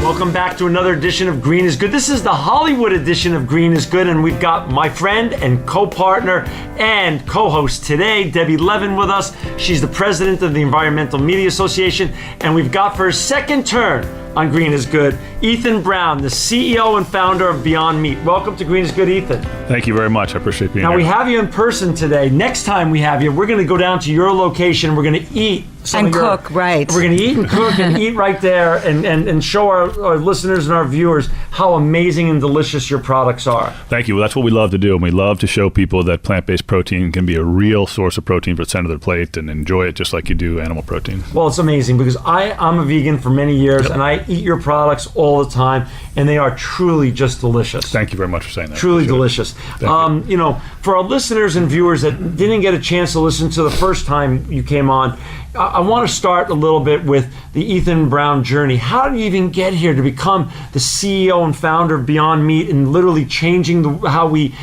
Welcome back to another edition of Green is Good. This is the Hollywood edition of Green is Good, and we've got my friend and co-partner and co-host today, Debbie Levin, with us. She's the president of the Environmental Media Association, and we've got for his second turn on Green is Good, Ethan Brown, the CEO and founder of Beyond Meat. Welcome to Green is Good, Ethan. Thank you very much. I appreciate being here. Now, we have you in person today. Next time we have you, we're going to go down to your location. We're going to eat. Cook, right. We're going to eat and cook and eat right there and show our listeners and our viewers how amazing and delicious your products are. Thank you. Well, that's what we love to do. And we love to show people that plant-based protein can be a real source of protein for the center of their plate and enjoy it just like you do animal protein. Well, it's amazing because I'm a vegan for many years, and I eat your products all the time, and they are truly just delicious. Thank you very much for saying that. Truly delicious. You know, for our listeners and viewers that didn't get a chance to listen to the first time you came on, I want to start a little bit with the Ethan Brown journey. How did you even get here to become the CEO and founder of Beyond Meat and literally changing how we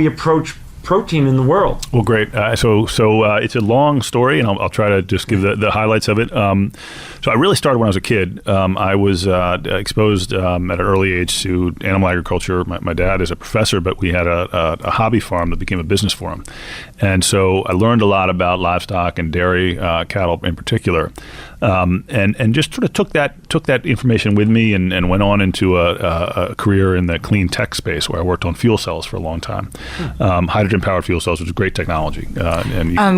approach protein in the world? Well, great. So it's a long story, and I'll try to just give the highlights of it. So I really started when I was a kid. I was exposed at an early age to animal agriculture. My dad is a professor, but we had a hobby farm that became a business for him. And so I learned a lot about livestock and dairy cattle in particular. And just sort of took that information with me and went on into a career in the clean tech space where I worked on fuel cells for a long time. Hydrogen-powered fuel cells, which is great technology.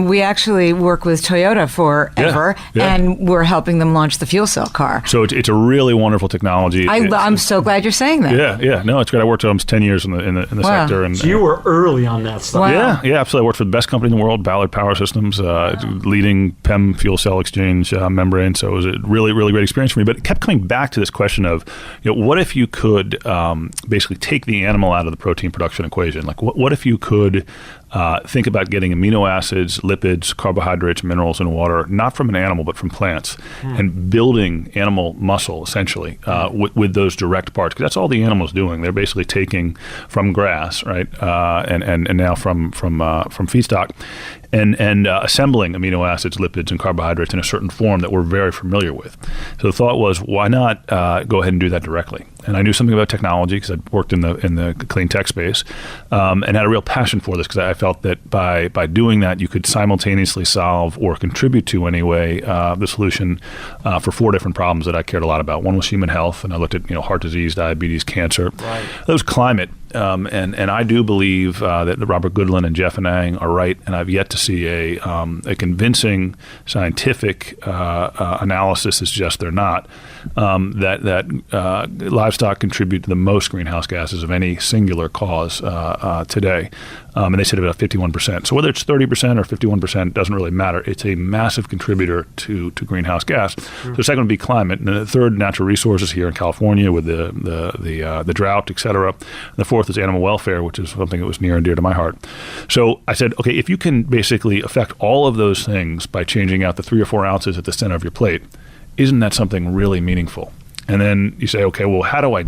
We actually work with Toyota forever, and we're helping them launch the fuel cell car. So it's a really wonderful technology. I'm so glad you're saying that. Yeah. No, it's great. I worked almost 10 years in the sector. And so you were early on that stuff. Wow. Yeah, absolutely. I worked for the best company in the world, Ballard Power Systems, leading PEM fuel cell exchange membrane. So it was a really, really great experience for me. But it kept coming back to this question of, what if you could basically take the animal out of the protein production equation? Like, what if you could think about getting amino acids, lipids, carbohydrates, minerals, and water, not from an animal, but from plants, and building animal muscle, essentially, with those direct parts. Because that's all the animal's doing. They're basically taking from grass, right, and now from feedstock, and assembling amino acids, lipids, and carbohydrates in a certain form that we're very familiar with. So the thought was, why not go ahead and do that directly? And I knew something about technology because I'd worked in the clean tech space, and had a real passion for this because I felt that by doing that, you could simultaneously solve or contribute to anyway the solution for 4 different problems that I cared a lot about. One was human health, and I looked at heart disease, diabetes, cancer. Right. That was climate. And I do believe that Robert Goodland and Jeff Anang are right, and I've yet to see a convincing scientific analysis to suggest they're not. That livestock contribute to the most greenhouse gases of any singular cause today. And they said about 51%. So whether it's 30% or 51% doesn't really matter. It's a massive contributor to greenhouse gas. So the second would be climate, and the third, natural resources here in California with the drought, et cetera. And the fourth is animal welfare, which is something that was near and dear to my heart. So I said, okay, if you can basically affect all of those things by changing out the 3 or 4 ounces at the center of your plate, isn't that something really meaningful? And then you say, okay, well, how do I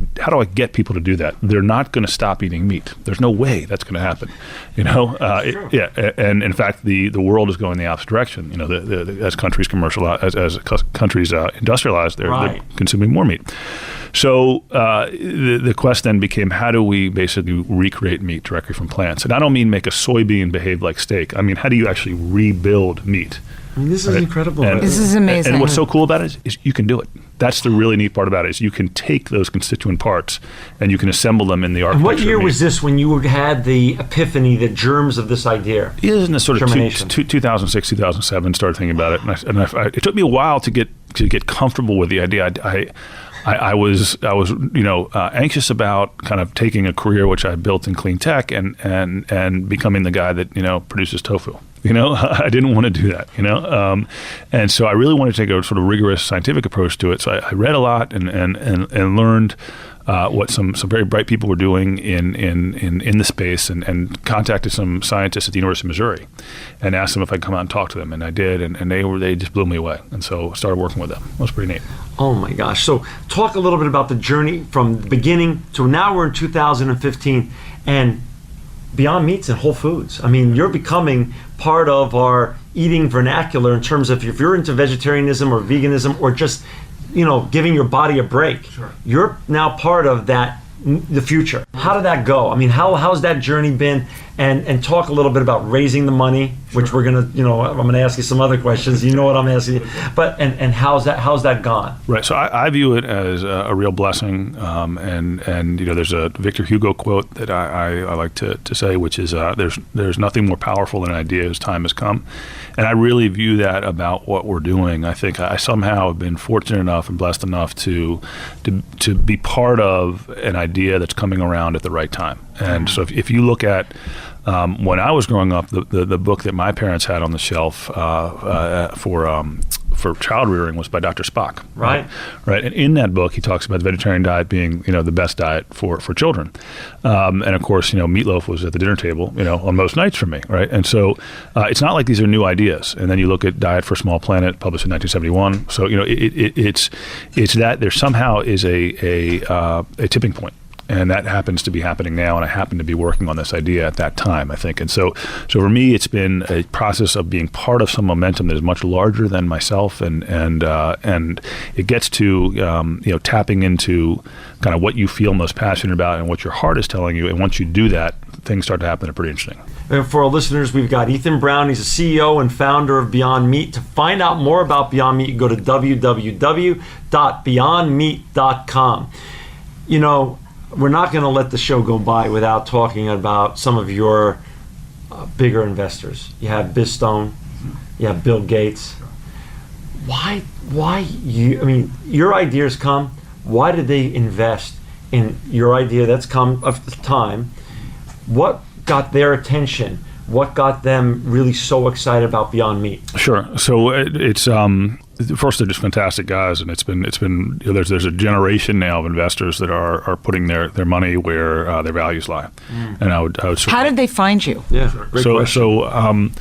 get people to do that? They're not going to stop eating meat. There's no way that's going to happen. And in fact, the world is going the opposite direction. As countries commercialize, as countries industrialize, they're consuming more meat. So the quest then became, how do we basically recreate meat directly from plants? And I don't mean make a soybean behave like steak. I mean, how do you actually rebuild meat? I mean, this is incredible. This is amazing. And what's so cool about it is you can do it. That's the really neat part about it, is you can take those constituent parts and you can assemble them in the architecture. And what year was this when you had the epiphany, the germs of this idea? Isn't it sort of 2006, 2007, started thinking about it. And it took me a while to get comfortable with the idea. I was anxious about kind of taking a career which I built in clean tech and becoming the guy that produces tofu. I didn't want to do that. And so I really wanted to take a sort of rigorous scientific approach to it. So I read a lot and learned what some very bright people were doing in the space, and contacted some scientists at the University of Missouri and asked them if I'd come out and talk to them, and I did, and they just blew me away, and so I started working with them. It was pretty neat. Oh my gosh. So talk a little bit about the journey from the beginning to now. We're in 2015, and Beyond Meat's in Whole Foods. I mean, you're becoming part of our eating vernacular in terms of if you're into vegetarianism or veganism or just giving your body a break. Sure. You're now part of the future. How did that go? I mean, how's that journey been? And talk a little bit about raising the money, which we're gonna, I'm gonna ask you some other questions. You know what I'm asking you, but and how's that gone? Right. So I view it as a real blessing, and there's a Victor Hugo quote that I like to say, which is there's nothing more powerful than an idea whose time has come, and I really view that about what we're doing. I think I somehow have been fortunate enough and blessed enough to be part of an idea that's coming around at the right time. And so if you look at when I was growing up, the book that my parents had on the shelf for child rearing was by Dr. Spock. Right. And in that book, he talks about the vegetarian diet being, the best diet for children. And of course, meatloaf was at the dinner table, on most nights for me. Right. And so it's not like these are new ideas. And then you look at Diet for a Small Planet, published in 1971. So, it's that there somehow is a tipping point. And that happens to be happening now, and I happen to be working on this idea at that time, I think. And so for me, it's been a process of being part of some momentum that is much larger than myself, and it gets to tapping into kind of what you feel most passionate about and what your heart is telling you. And once you do that, things start to happen that are pretty interesting. And for our listeners, we've got Ethan Brown. He's a CEO and founder of Beyond Meat. To find out more about Beyond Meat, you go to www.beyondmeat.com. We're not going to let the show go by without talking about some of your bigger investors. You have Biz Stone, you have Bill Gates. Why your ideas come. Why did they invest in your idea that's come of the time? What got their attention? What got them really so excited about Beyond Meat? Sure. So it's first, they're just fantastic guys, and it's been there's a generation now of investors that are putting their money where their values lie. And I would how did they find you? Yeah. Great question.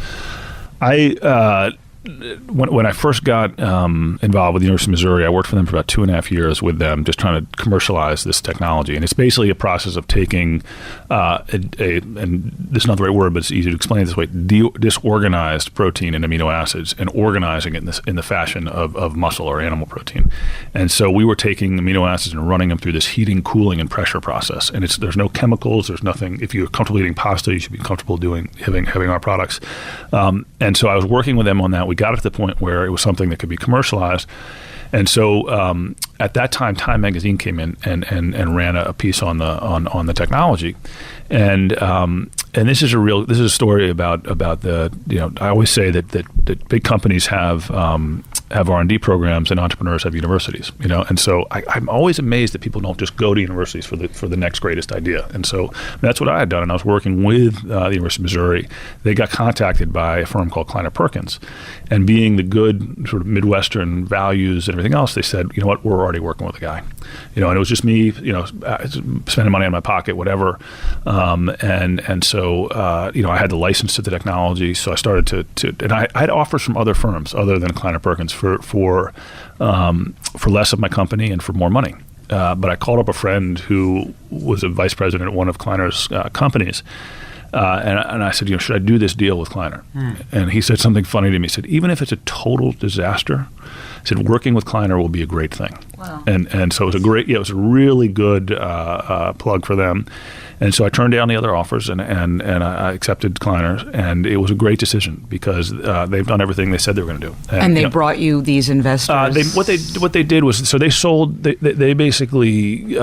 When I first got involved with the University of Missouri, I worked for them for about 2.5 years with them, just trying to commercialize this technology. And it's basically a process of taking and this is not the right word, but it's easy to explain it this way: disorganized protein and amino acids, and organizing it in the fashion of muscle or animal protein. And so we were taking amino acids and running them through this heating, cooling, and pressure process. And there's no chemicals, there's nothing. If you're comfortable eating pasta, you should be comfortable having our products. And so I was working with them on that. We got it to the point where it was something that could be commercialized. And so at that time, Time magazine came in and ran a piece on the technology. And this is a story about the, I always say that big companies have R&D programs and entrepreneurs have universities, and so I'm always amazed that people don't just go to universities for the next greatest idea. And so that's what I had done, and I was working with the University of Missouri. They got contacted by a firm called Kleiner Perkins, and being the good sort of Midwestern values and everything else, they said, you know what, we're already working with a guy, and it was just me, spending money in my pocket, whatever, and so I had the license to the technology, so I started to and I had offers from other firms other than Kleiner Perkins for less of my company and for more money. But I called up a friend who was a vice president at one of Kleiner's companies, and I said, should I do this deal with Kleiner? And he said something funny to me. He said, even if it's a total disaster, he said, working with Kleiner will be a great thing. Wow. And so it was a really good plug for them. And so I turned down the other offers and I accepted Kleiner, and it was a great decision because they've done everything they said they were going to do. And they brought you these investors. What they did was, so they sold. They basically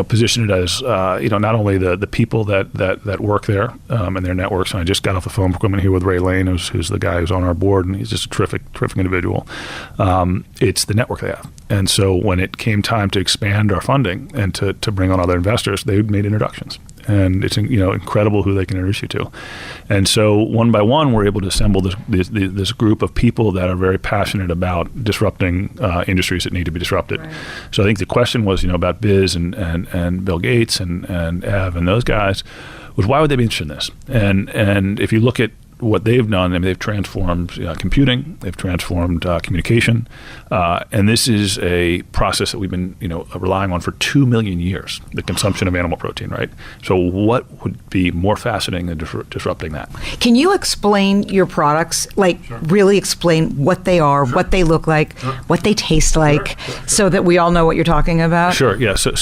positioned it as not only the people that work there and their networks. And I just got off the phone here with Ray Lane, who's the guy who's on our board, and he's just a terrific individual. It's the network they have. And so when it came time to expand our funding and to bring on other investors, they made introductions. And it's incredible who they can introduce you to. And so one by one, we're able to assemble this group of people that are very passionate about disrupting industries that need to be disrupted. Right. So I think the question was, about Biz and Bill Gates and Ev and those guys, was why would they be interested in this? And if you look at what they've done, I mean, they've transformed computing, they've transformed communication, and this is a process that we've been relying on for 2 million years, the consumption of animal protein, right? So what would be more fascinating than disrupting that? Can you explain your products, really explain what they are, what they look like, what they taste like, so that we all know what you're talking about? Sure, yeah. So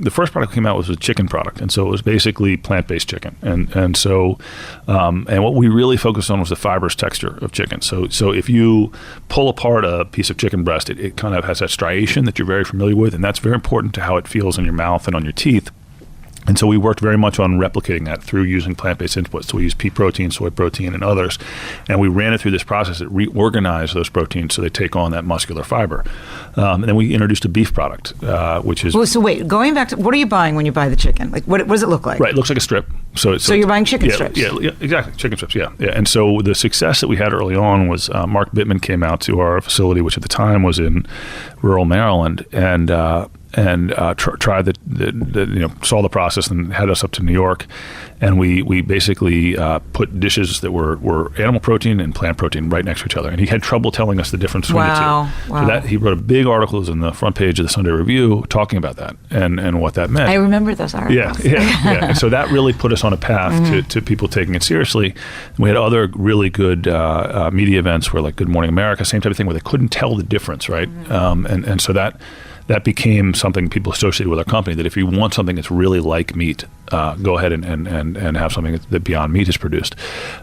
the first product came out was a chicken product, and so it was basically plant-based chicken, and what we really focused on was the fibrous texture of chicken. So if you pull apart a piece of chicken breast, it kind of has that striation that you're very familiar with, and that's very important to how it feels in your mouth and on your teeth. And so we worked very much on replicating that through using plant-based inputs. So we used pea protein, soy protein, and others. And we ran it through this process that reorganized those proteins so they take on that muscular fiber. And then we introduced a beef product, which is... Well, so wait, going back to, what are you buying when you buy the chicken? What does it look like? Right, it looks like a strip. So you're buying chicken strips? Yeah, exactly, chicken strips, yeah. And so the success that we had early on was Mark Bittman came out to our facility, which at the time was in rural Maryland, and tried saw the process and had us up to New York, and we basically put dishes that were animal protein and plant protein right next to each other, and he had trouble telling us the difference between the two. Wow. So that he wrote a big articles in the front page of the Sunday Review talking about that and what that meant. I remember those articles. Yeah. And so that really put us on a path to people taking it seriously. And we had other really good media events where, like Good Morning America, same type of thing, where they couldn't tell the difference, right? And so that became something people associated with our company, that if you want something that's really like meat, go ahead and have something that Beyond Meat has produced.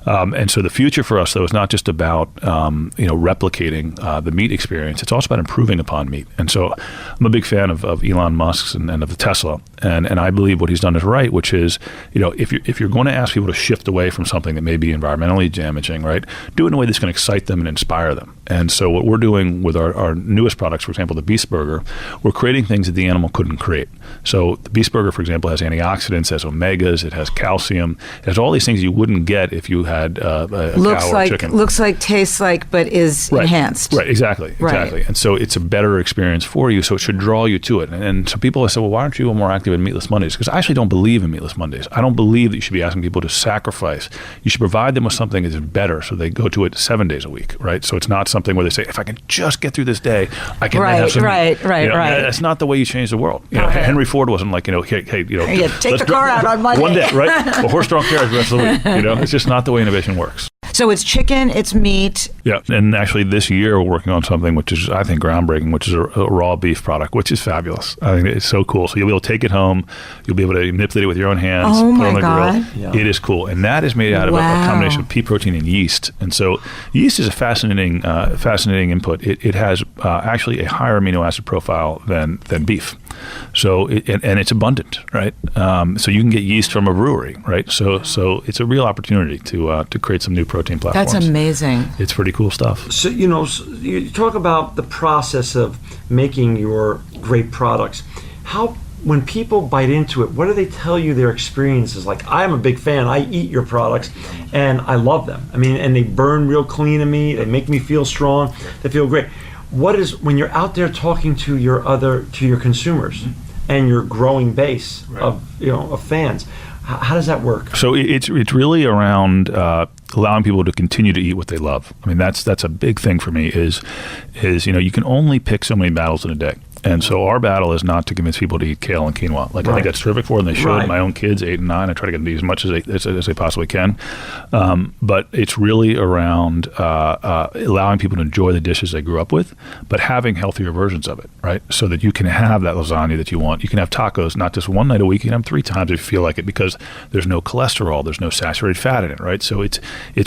And so the future for us, though, is not just about replicating the meat experience. It's also about improving upon meat. And so I'm a big fan of Elon Musk's and of the Tesla. And I believe what he's done is right, which is, if you're going to ask people to shift away from something that may be environmentally damaging, right, do it in a way that's going to excite them and inspire them. And so what we're doing with our newest products, for example, the Beast Burger, we're creating things that the animal couldn't create. So the Beast Burger, for example, has antioxidants, has omegas, it has calcium, it has all these things you wouldn't get if you had a cow or chicken. Looks like, tastes like, but is enhanced. Right, exactly. And so it's a better experience for you, so it should draw you to it. And so people have said, well, why aren't you more active in Meatless Mondays? Because I actually don't believe in Meatless Mondays. I don't believe that you should be asking people to sacrifice. You should provide them with something that is better, so they go to it 7 days a week, right? So it's not something where they say, if I can just get through this day, I can have some. Right. That's not the way you change the world. Henry Ford wasn't like, hey, take the car out on Monday. One day, right? Well, horse-drawn carriage the rest of the week. It's just not the way innovation works. So it's chicken, it's meat. Yeah, and actually this year we're working on something which is, I think, groundbreaking, which is a raw beef product, which is fabulous. I think it's so cool. So you'll be able to take it home, you'll be able to manipulate it with your own hands, put it on the grill. Yeah. It is cool. And that is made out of a combination of pea protein and yeast. And so yeast is a fascinating input. It has actually a higher amino acid profile than beef. So and it's abundant, right? So you can get yeast from a brewery, right? So it's a real opportunity to create some new protein platforms. That's amazing. It's pretty cool stuff. So you talk about the process of making your great products. When people bite into it, what do they tell you their experience is like? I'm a big fan. I eat your products, and I love them. I mean, and they burn real clean to me. They make me feel strong. They feel great. What is, when you're out there talking to your consumers and your growing base of fans, how does that work? So it's really around allowing people to continue to eat what they love. I mean, that's a big thing for me. Is you can only pick so many battles in a day. And so our battle is not to convince people to eat kale and quinoa. I think that's terrific for them. They should. Right. My own kids, 8 and 9, I try to get them to eat as much as they possibly can. But it's really around allowing people to enjoy the dishes they grew up with, but having healthier versions of it, right? So that you can have that lasagna that you want. You can have tacos not just one night a week. You can have 3 times if you feel like it, because there's no cholesterol, there's no saturated fat in it, right? So it's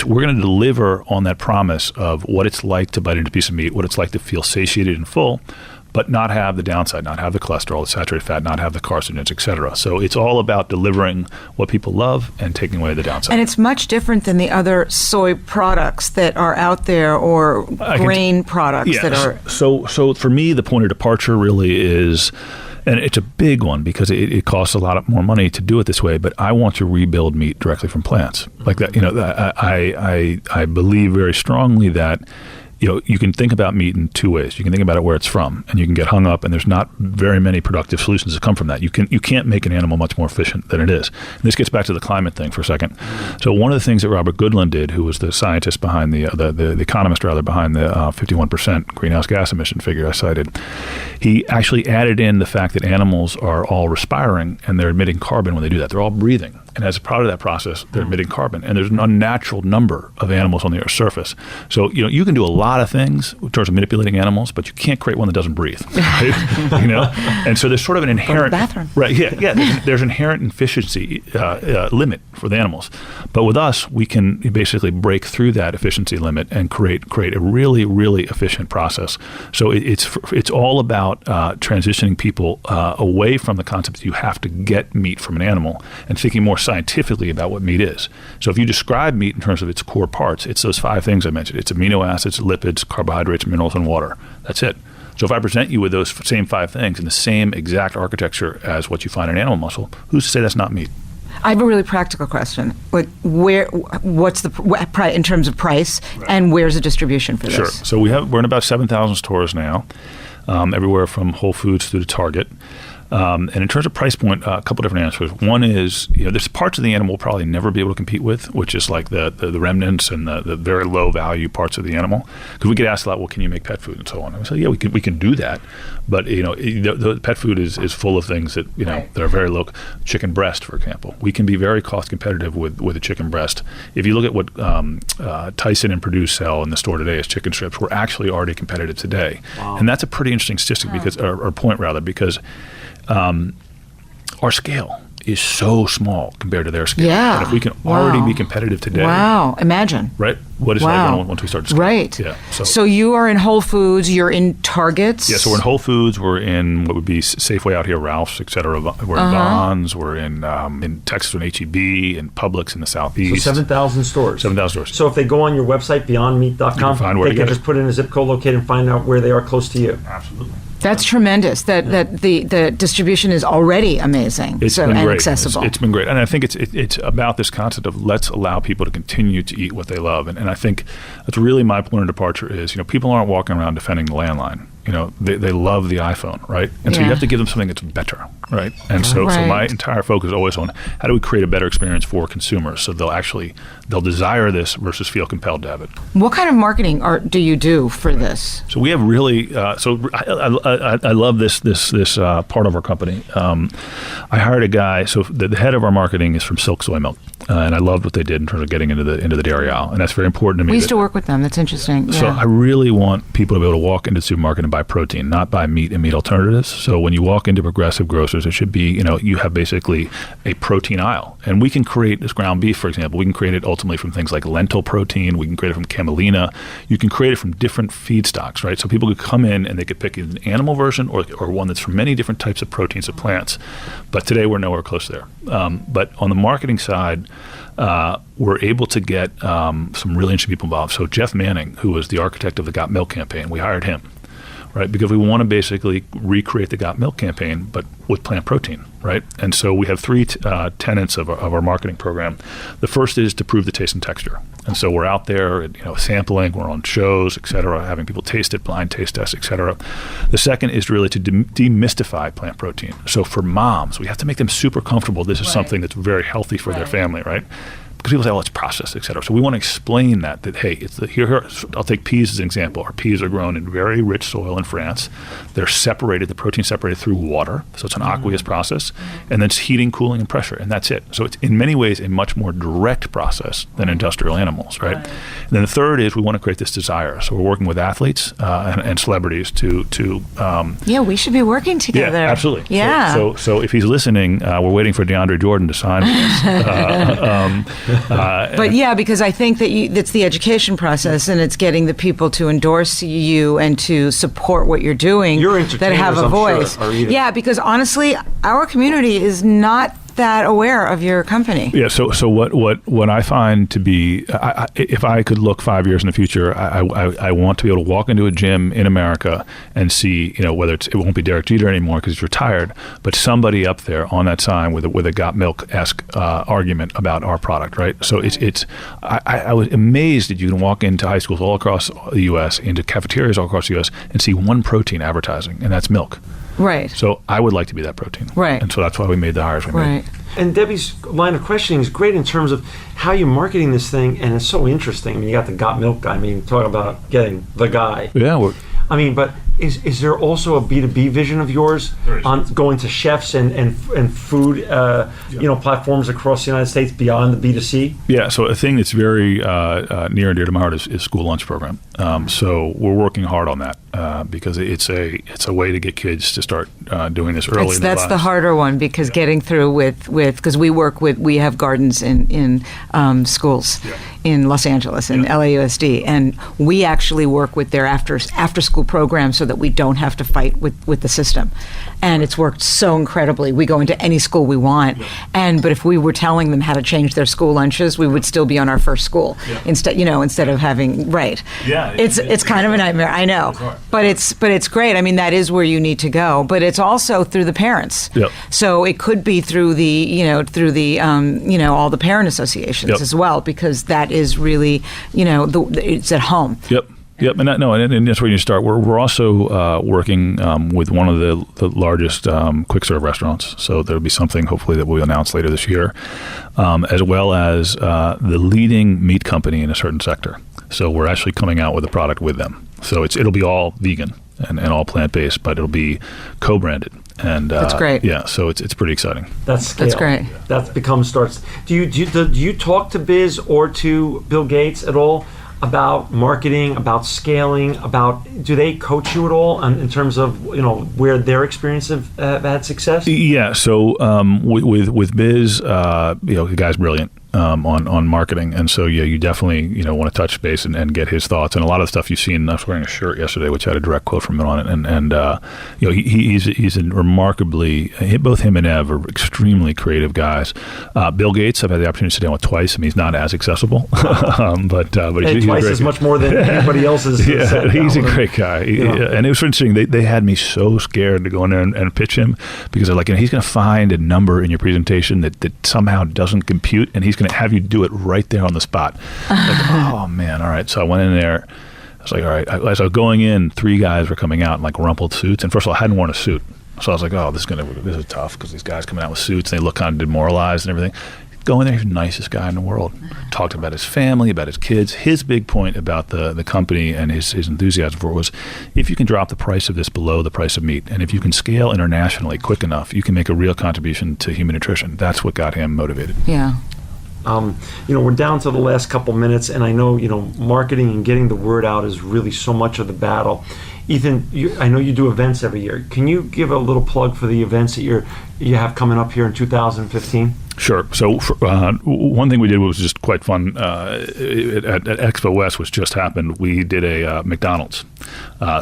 we're going to deliver on that promise of what it's like to bite into a piece of meat, what it's like to feel satiated and full, but not have the downside, not have the cholesterol, the saturated fat, not have the carcinogens, et cetera. So it's all about delivering what people love and taking away the downside. And it's much different than the other soy products that are out there, or grain products that are... So for me, the point of departure really is... And it's a big one because it costs a lot more money to do it this way. But I want to rebuild meat directly from plants, like that. I believe very strongly that you can think about meat in two ways. You can think about it where it's from, and you can get hung up, and there's not very many productive solutions that come from that. You can't make an animal much more efficient than it is. And this gets back to the climate thing for a second. So one of the things that Robert Goodland did, who was the scientist behind the economist rather, behind the 51% greenhouse gas emission figure I cited, he actually added in the fact that animals are all respiring and they're emitting carbon when they do that. They're all breathing. And as a part of that process, they're emitting carbon. And there's an unnatural number of animals on the Earth's surface. So, you can do a lot of things in terms of manipulating animals, but you can't create one that doesn't breathe. Right? And so there's sort of an inherent... Go to the bathroom. Right, yeah. There's inherent efficiency limit for the animals. But with us, we can basically break through that efficiency limit and create a really, really efficient process. So it's all about transitioning people away from the concept that you have to get meat from an animal and thinking more scientifically about what meat is. So if you describe meat in terms of its core parts, it's those 5 things I mentioned. It's amino acids, lipids, carbohydrates, minerals, and water. That's it. So if I present you with those same 5 things in the same exact architecture as what you find in animal muscle, who's to say that's not meat? I have a really practical question. Like, what's the in terms of price, right, and where's the distribution for this? Sure. So we're in about 7,000 stores now, everywhere from Whole Foods through to Target. And in terms of price point, a couple different answers. One is, there's parts of the animal we'll probably never be able to compete with, which is like the remnants and the very low value parts of the animal. Because we get asked a lot, well, can you make pet food and so on? And we say, yeah, we can do that. But the pet food is full of things that right, that are very low. Chicken breast, for example, we can be very cost competitive with a chicken breast. If you look at what Tyson and Purdue sell in the store today as chicken strips, we're actually already competitive today. Wow. And that's a pretty interesting statistic because our scale is so small compared to their scale. Yeah. And if we can already be competitive today. Wow. Imagine. Right? What is that going once we start to scale? Right. Yeah. So you are in Whole Foods, you're in Targets. Yeah, so we're in Whole Foods, we're in what would be Safeway out here, Ralph's, et cetera. We're in Vons, we're in Texas in H-E-B, in Publix in the Southeast. So 7,000 stores. 7,000 stores. So if they go on your website, beyondmeat.com, they can just put in a zip code located and find out where they are close to you. Absolutely. That's tremendous. That the distribution is already amazing. It's been great. Accessible. It's been great, and I think it's about this concept of let's allow people to continue to eat what they love, and I think that's really my point of departure is people aren't walking around defending the landline. They love the iPhone, right? And so you have to give them something that's better, right? And so my entire focus is always on how do we create a better experience for consumers so they'll desire this versus feel compelled to have it. What kind of marketing do you do for this? So we have really I love this part of our company. I hired a guy. So the head of our marketing is from Silk Soy Milk, and I loved what they did in terms of getting into the dairy aisle, and that's very important to me. We used to work with them. That's interesting. So I really want people to be able to walk into the supermarket and buy protein, not buy meat and meat alternatives. So when you walk into Progressive Grocers, it should be you have basically a protein aisle, and we can create this ground beef, for example. We can create it ultimately from things like lentil protein. We can create it from camelina. You can create it from different feedstocks, right? So people could come in and they could pick an animal version or one that's from many different types of proteins of plants. But today we're nowhere close there. But on the marketing side, we're able to get some really interesting people involved. So Jeff Manning, who was the architect of the Got Milk campaign, we hired him, right? Because we want to basically recreate the Got Milk campaign, but with plant protein, right? And so we have 3 tenets of our marketing program. The first is to prove the taste and texture. And so we're out there, sampling, we're on shows, et cetera, having people taste it, blind taste tests, et cetera. The second is really to demystify plant protein. So for moms, we have to make them super comfortable. This is something that's very healthy for their family, right? Because people say, oh, it's processed, et cetera. So we want to explain that hey, it's here. I'll take peas as an example. Our peas are grown in very rich soil in France. They're separated, the protein separated through water. So it's an aqueous process. And then it's heating, cooling, and pressure. And that's it. So it's in many ways a much more direct process than industrial animals, right? And then the third is we want to create this desire. So we're working with athletes and celebrities to we should be working together. Yeah, absolutely. Yeah. So if he's listening, we're waiting for DeAndre Jordan to sign with us. But because I think that it's the education process and it's getting the people to endorse you and to support what you're doing Your that have a entertainers, voice. I'm sure, are eating. Yeah, because honestly, our community is not that aware of your company. Yeah. So what I find to be, if I could look 5 years in the future, I want to be able to walk into a gym in America and see, whether it won't be Derek Jeter anymore because he's retired, but somebody up there on that sign with a got milk-esque argument about our product, right? So I was amazed that you can walk into high schools all across the U.S., into cafeterias all across the U.S., and see one protein advertising, and that's milk. Right. So I would like to be that protein. Right. And so that's why we made the hires we made. And Debbie's line of questioning is great in terms of how you're marketing this thing, and it's so interesting. I mean, you got the got milk guy. I mean, talk about getting the guy. Yeah. I mean, but is there also a B2B vision of yours on going to chefs and food platforms across the United States beyond the B2C? Yeah, so a thing that's very near and dear to my heart is school lunch program. So we're working hard on that because it's a way to get kids to start doing this early in their lives. That's the harder one because getting through with because we have gardens in schools in Los Angeles and LAUSD, and we actually work with their after school program so that we don't have to fight with the system. And it's worked so incredibly. We go into any school we want, but if we were telling them how to change their school lunches, we would still be on our first school instead of having it's kind of a nightmare. I know, but it's great. I mean, that is where you need to go, but it's also through the parents. Yep. So it could be through the all the parent associations as well, because that is really it's at home. Yep, and that's where you start. We're also working with one of the largest quick serve restaurants. So there'll be something hopefully that we'll announce later this year, as well as the leading meat company in a certain sector. So we're actually coming out with a product with them. So it'll be all vegan and all plant based, but it'll be co-branded. And that's great. Yeah, so it's pretty exciting. That's great. That becomes starts. Do you talk to Biz or to Bill Gates at all about marketing, about scaling, do they coach you at all in terms of where their experience have had success? Yeah. So with Biz, the guy's brilliant. On marketing, and so you definitely want to touch base and get his thoughts. And a lot of the stuff you've seen. I was wearing a shirt yesterday which had a direct quote from him on it, and he's a remarkably, both him and Ev are extremely creative guys. Bill Gates, I've had the opportunity to sit down with twice. I mean, he's not as accessible, but he's twice as much more than anybody else is. He's a great guy, and it was interesting. They had me so scared to go in there and pitch him because they're like, he's going to find a number in your presentation that somehow doesn't compute, and he's going to have you do it right there on the spot. Like, oh man, all right. So I went in there. I was like, all right. As I was going in, 3 guys were coming out in like rumpled suits, and first of all, I hadn't worn a suit, so I was like, oh, this is tough because these guys coming out with suits, and they look kind of demoralized and everything. Go in there, he's the nicest guy in the world. Talked about his family, about his kids. His big point about the company and his enthusiasm for it was, if you can drop the price of this below the price of meat, and if you can scale internationally quick enough, you can make a real contribution to human nutrition. That's what got him motivated. Yeah. We're down to the last couple minutes, and I know, marketing and getting the word out is really so much of the battle. Ethan, I know you do events every year. Can you give a little plug for the events that you have coming up here in 2015? Sure. So one thing we did was just quite fun at Expo West, which just happened. We did a McDonald's.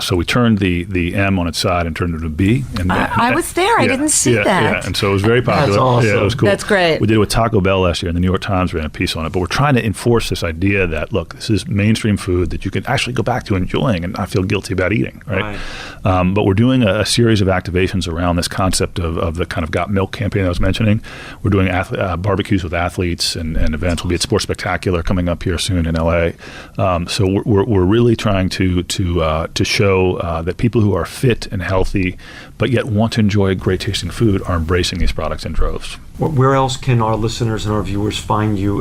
So we turned the M on its side and turned it to a B. And I was there. I didn't see that. Yeah, and so it was very popular. That's awesome. Yeah, it was cool. That's great. We did it with Taco Bell last year, and the New York Times ran a piece on it. But we're trying to enforce this idea that, look, this is mainstream food that you can actually go back to enjoying and not feel guilty about eating, right? But we're doing a series of activations around this concept of the kind of Got Milk campaign I was mentioning. We're doing barbecues with athletes and events. We'll be at Sports Spectacular coming up here soon in LA. So we're really trying to show that people who are fit and healthy but yet want to enjoy great tasting food are embracing these products in droves. Where else can our listeners and our viewers find you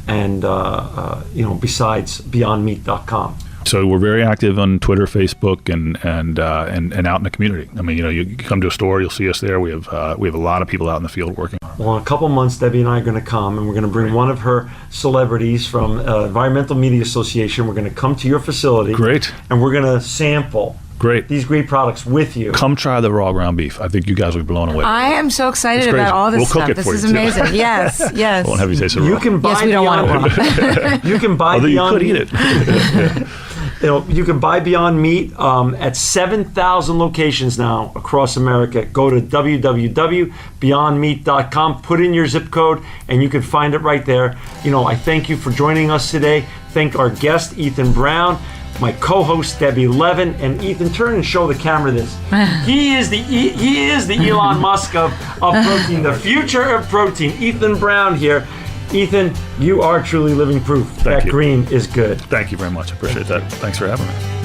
besides beyondmeat.com? So we're very active on Twitter, Facebook, and out in the community. I mean, you come to a store, you'll see us there. We have a lot of people out in the field working. Well, in a couple months, Debbie and I are going to come, and we're going to bring one of her celebrities from Environmental Media Association. We're going to come to your facility. Great. And we're going to sample these great products with you. Come try the raw ground beef. I think you guys will be blown away. I am so excited about all this stuff. This is amazing. Yes. I won't have you taste it raw. You can buy we don't want it raw. You can buy Although you could eat it. You can buy Beyond Meat at 7,000 locations now across America. Go to www.beyondmeat.com, put in your zip code, and you can find it right there. I thank you for joining us today. Thank our guest, Ethan Brown, my co-host, Debbie Levin, and Ethan, turn and show the camera this. He is the Elon Musk of protein, the future of protein. Ethan Brown here. Ethan, you are truly living proof that green is good. Thank you very much. I appreciate that. Thanks for having me.